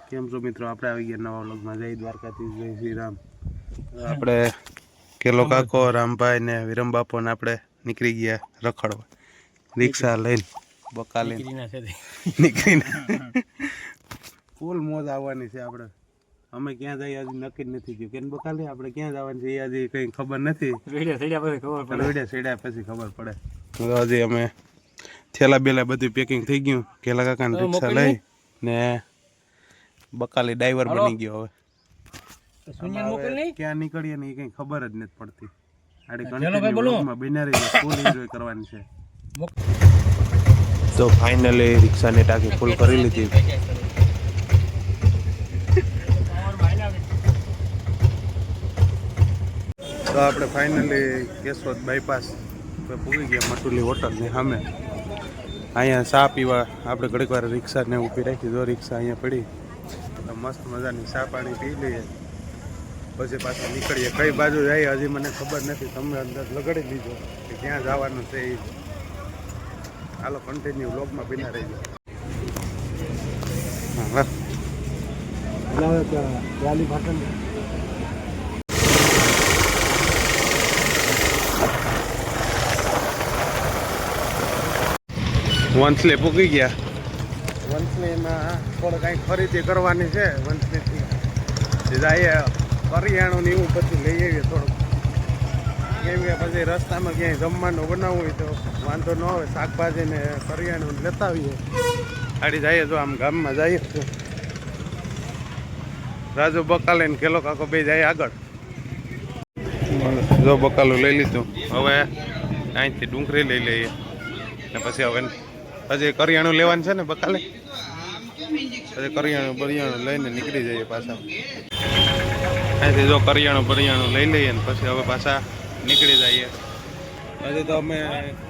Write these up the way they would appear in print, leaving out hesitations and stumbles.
કેમ છો મિત્રો? આપણે આવી ગયા નવા વ્લોગમાં. જય દ્વારકાધીશ, જય શ્રી રામ. આપણે કેલો કાકો, રામભાઈ ને વિરમ બાપો ને આપણે નીકળી ગયા રખડવા રિક્ષા લઈને બકાલીને નીકળીને ફૂલ મોજ આવવાની છે. આપણે અમે ક્યાં જઈએ હજી નક્કી જ નથી થયું. કેમ બકાલી આપણે ક્યાં જવાનું છે એ હજી કંઈ ખબર નથી. સીડ્યા પછી ખબર પડે. હજી અમે થેલા બેલા બધું પેકિંગ થઈ ગયું. કેલા કાકાને રિક્ષા લઈ ને બકાલી ડ્રાઈવર બની ગયો. હવે ક્યાં નીકળીએ ને એ કઈ ખબર જ નથી પડતી. ફૂલ એન્જોય કરવાની છે. તો ફાઇનલી રિક્ષાની ટાંકી ફૂલ કરી લીધી. તો આપણે ફાઇનલી કેશોદ બાયપાસ પૂરી ગયા મટુલી હોટલની સામે. અહીંયા ચા પીવા આપણે ઘડીક વાર રિક્ષાને ઊભી રાખી. જો રિક્ષા અહીંયા પડી તો મસ્ત મજાની ચા પાણી પી લઈએ, પછી પાછા નીકળીએ. કઈ બાજુ જાય હજી મને ખબર નથી. તમે અંદર લગાડી લીધો કે ક્યાં જવાનું છે એ. હાલો કન્ટિન્યુ વ્લોગમાં બિના રહી જાય. વંથલી પૂકી ગયા. વંથલીમાં થોડું કાંઈ ખરીદી કરવાની છે. વંથલીથી જાય કરિયાણું ને એવું પછી લઈ આવીએ થોડુંક. કેમ કે પછી રસ્તામાં ક્યાંય જમવાનું બનાવવું હોય તો વાંધો ન આવે. શાકભાજી ને કરિયાણું લેતા આવીએ. આડી જઈએ તો આમ ગામમાં જઈએ તો રાજુ બકાલે ને કેલો કાકો બે જાય આગળ. જો બકાલું લઈ લીધું. હવે અહીંથી ડુંગળી લઈ લઈએ ને પછી હવે હજી કરિયાણું લેવાનું છે ને બકાલે. પછી કરિયાણું લઈને નીકળી જઈએ પાછા. અહીંથી જો કરિયાણું લઈ લઈએ ને પછી હવે પાછા નીકળી જઈએ. હજી તો અમે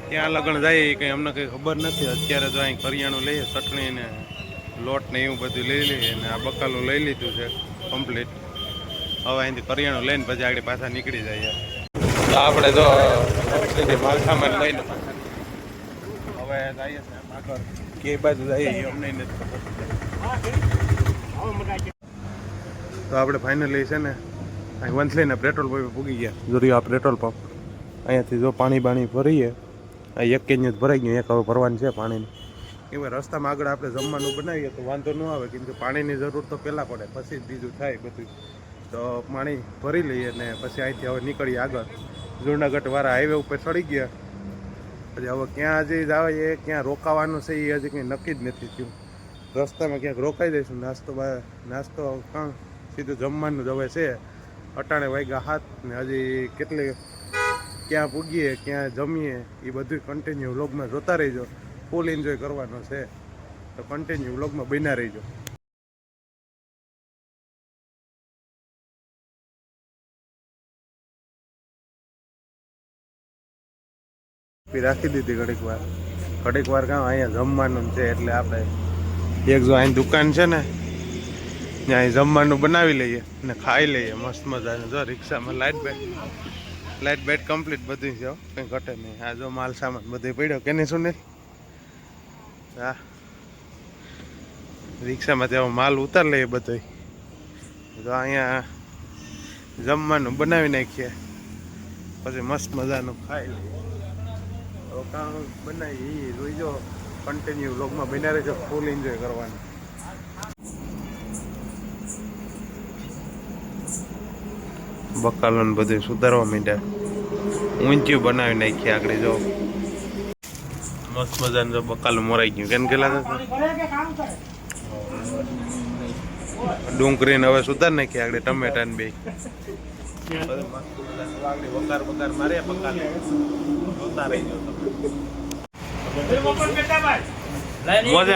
ક્યાં લગન જઈએ કંઈ અમને કંઈ ખબર નથી. અત્યારે જો અહીં કરિયાણું લઈએ, ચટણી ને લોટ ને એવું બધું લઈ લઈએ ને આ બકાલું લઈ લીધું છે કમ્પ્લીટ. હવે અહીંથી કરિયાણું લઈને પછી આગળ પાછા નીકળી જઈએ. તો આપણે જો માલ સામાન લઈને હવે જઈએ છીએ આગળ. કે બાજુ જઈએ એ અમને નથી ખબર. તો આપણે ફાઇનલી છે ને અહીં વંથલીને પેટ્રોલ પંપે પૂગી ગયા. જોયું આ પેટ્રોલ પંપ. અહીંયાથી જો પાણી ભરીએ. એક કેન જ ભરાઈ ગયું. એક હવે ભરવાનું છે પાણીની. કેમ કે રસ્તામાં આગળ આપણે જમવાનું બનાવીએ તો વાંધો ન આવે. કેમ કે પાણીની જરૂર તો પહેલાં પડે, પછી જ બીજું થાય બધું. તો પાણી ભરી લઈએ ને પછી અહીંથી હવે નીકળીએ આગળ. જૂનાગઢવાળા હાઈવે ઉપર ચડી ગયા. પછી હવે ક્યાં હજી જઈએ, ક્યાં રોકાવાનું છે એ હજી કંઈ નક્કી જ નથી થયું. રસ્તામાં ક્યાંક રોકાઈ દઈશું. નાસ્તો કાં સીધું જમવાનું જ હવે છે. અટાણે વાગ્યા હાથ ને હજી ક્યાં પૂગીએ, ક્યાં જમીએ એ બધું કન્ટિન્યુ વ્લોગમાં જોતા રહીજો. ફૂલ એન્જોય કરવાનો છે તો કન્ટિન્યુ વ્લોગમાં બન્યા રહીજો. રાખી દીધી ઘડીક વાર કામ અહીંયા જમવાનું છે. એટલે આપણે એક જો અહીં દુકાન છે ને ત્યાં જમવાનું બનાવી લઈએ ને ખાઈ લઈએ મસ્ત મજાનું. જો રિક્ષામાં લાઇટ બેટ કમ્પ્લીટ બધું છે, કંઈ ઘટે નહીં. આ જો માલ સામાન બધું પડ્યો કે નહીં સુનિલ? હા, રિક્ષામાં ત્યાં માલ ઉતાર લઈએ બધો. તો અહીંયા જમવાનું બનાવી નાખીએ પછી મસ્ત મજાનું ખાઈ લઈએ. કામ બનાવી એ જોઈજો. કન્ટિન્યુ વ્લોગમાં બન્યા રહેજો. ફૂલ એન્જોય કરવાનું. બકાલોને બધું સુધારવા માંડ્યા. ઊંચી બનાવી નાખી આગળ. જો મસ્ત મજાનું જો બકાલું મોરાઈ ગયું. કેમ કેલા ડુંગળીને હવે સુધાર નાખી આગળ. ટમેટા ને બે વકાર મારે બકાલે જોતા રહી ગયો.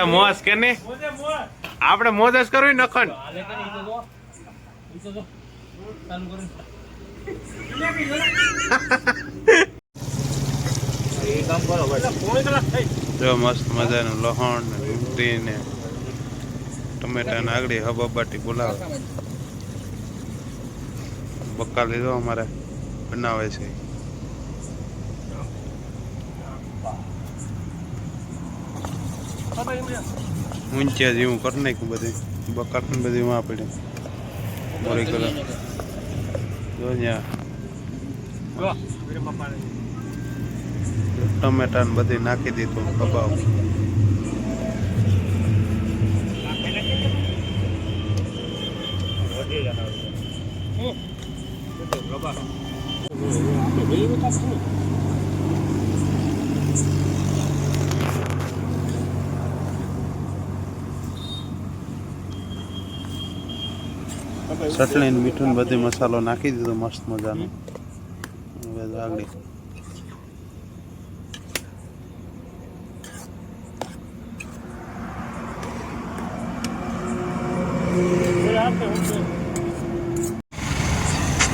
મોજ કે નહીં? આપણે મોજ જ કરવી નખન. જો મસ્ત મજાનું લહણ ને ડુંગળી ને ટમેટા ને આગળ હબાબાટી બોલાવે. બકાલી જો અમારે બનાવે છે. ઊંચા જેવું કરી નાખ્યું બધી બકાટ બધી માં પડે મોરી કલર જો ત્યાં ટમેટા ને બધી નાખી દીધું કબાબ ચટણી મીઠું ને બધી મસાલો નાખી દીધો મસ્ત મજાનો હવે આગળ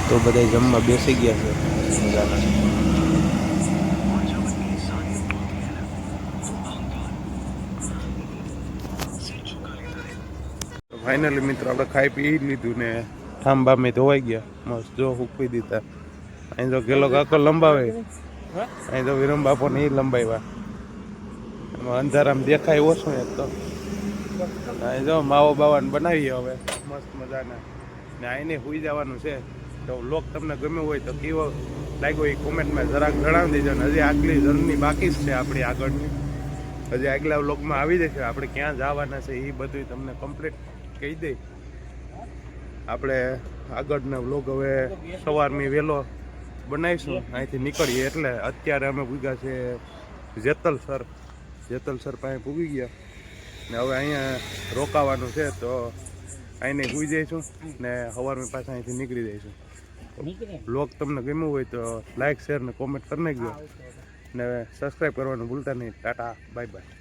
તો બધા જમવા બેસી ગયા છે મજાના ફાઇનલી મિત્રો આપણે ખાઈ પી લીધું ને ઠાંબા મેં ધોવાઈ ગયા મસ્ત જો ઉકવી દીધા અહીં તો ગેલો કાકો લંબાવે અહીં તો વિરમ બાપો ને એ લંબાવ્યા એમાં અંધારામાં દેખાય ઓછું એક તો અહીં જો માવો બાવાને બનાવીએ હવે મસ્ત મજાના ને અહીંને સુઈ જવાનું છે તો લોક તમને ગમ્યું હોય તો કેવો લાગ્યો એ કોમેન્ટમાં જરાક જણાવી દેજો ને હજી આગલી જર્ની બાકી જ છે આપણી આગળની હજી આગલા વ્લોગમાં આવી જશે આપણે ક્યાં જવાના છે એ બધું તમને કમ્પ્લીટ કહી દઈ આપણે આગળના વ્લોગ હવે સવારની વહેલો બનાવીશું અહીંથી નીકળીએ એટલે અત્યારે અમે પૂગ્યા છે જેતલસર પાસે પૂગી ગયા ને હવે અહીંયા રોકાવાનું છે તો અહીંને સુઈ જઈશું ને સવારમાં પાછા અહીંથી નીકળી જઈશું વ્લોગ તમને ગમ્યું હોય તો લાઈક શેર ને કોમેન્ટ કરી નાખજો ને સબસ્ક્રાઈબ કરવાનું ભૂલતા નહીં ટાટા બાય બાય